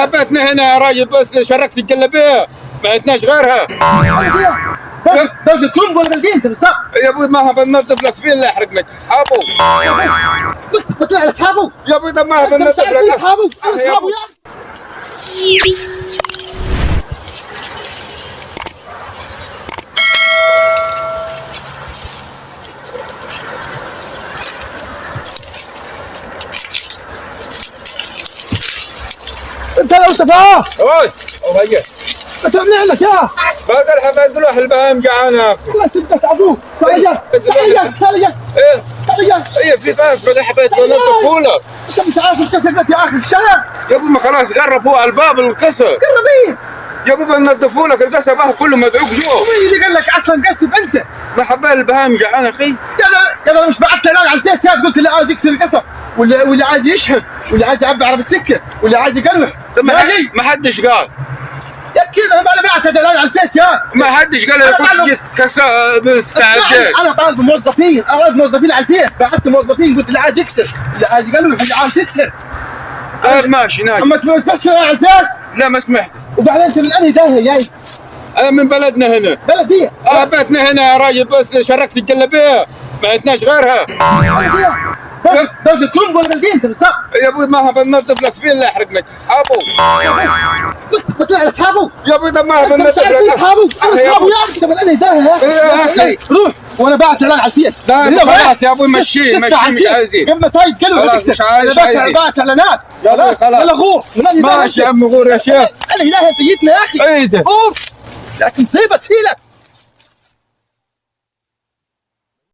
بيتنا هنا يا راجل، بس شركت الجلابيه ما عندناش غيرها. بلد الكرنب ولا بلديه انت بالظبط؟ يا ابوي ما بننظف لك فين، لا يحرق لك اصحابه. كنت بتقول على اصحابه؟ يا ابوي ده ما انت بننظف بتعرف مين لك اصحابه؟ انا اصحابه يعني. انت لو صفاه اوي وهي بتعمل لك يا باقي الحفاظ له البهائم جعانه يا اخي. الله يسبك ابوك. تعال يا تعال يا ايه تعال يا هي في ناس بدها حفاظ بنظفوا لك. انت مش عارف الكسر يا اخي الشارع. يا ابوي ما خلاص قربوا الباب القصر. قرب يا ابوي بنظفوا لك القصر بقى كله مدعوك جوا. مين اللي قال لك اصلا قصب انت؟ ما حبايب البهائم جعانه اخي. انا مش بعت لك على الفيس يا قلت اللي عايز يكسر القصب واللي عايز يشهد واللي عايز يعبي عربيه سكه واللي عايز يقلوح. ما حدش قال. يا كذا انا ما بعت دلال على الفيس يا ما حدش قال لك كنت جيت مستعجل. انا طالب موظفين على الفيس، بعت موظفين قلت اللي عايز يكسر اللي عايز يقلوح واللي عايز يكسر. ماشي ناجي. اما ما سمعتش على الفيس. لا ما سمحت. وبعدين انت من انهي داهيه جاي؟ انا من بلدنا هنا. بلديه. بيتنا هنا يا راجل، بس شركت الجلابيه ما عندناش غيرها. بلد الكرنب ولا بلديه انت بالظبط؟ يا ابوي ما بننظف لك فين، لا يحرق لك اصحابه. كنت بتقول على اصحابه؟ يا ابوي ده ما انت بننظف بتعرف مين لك اصحابه؟ انا اصحابه يا اخي. انت من انهي داهيه يا اخي؟ روح وانا بعت اعلان على الفيس. لا خلاص يا ابوي مشيه مش عايزين. قبل ما تايد كلمه خلاص تكسر. مش عايز. بعت اعلانات. يلا خلاص. يلا غور. ماشي يا عم غور يا شيخ. انا اله انت جيتنا يا اخي. ايه ده؟ غور. لكن مصيبه تشيلك.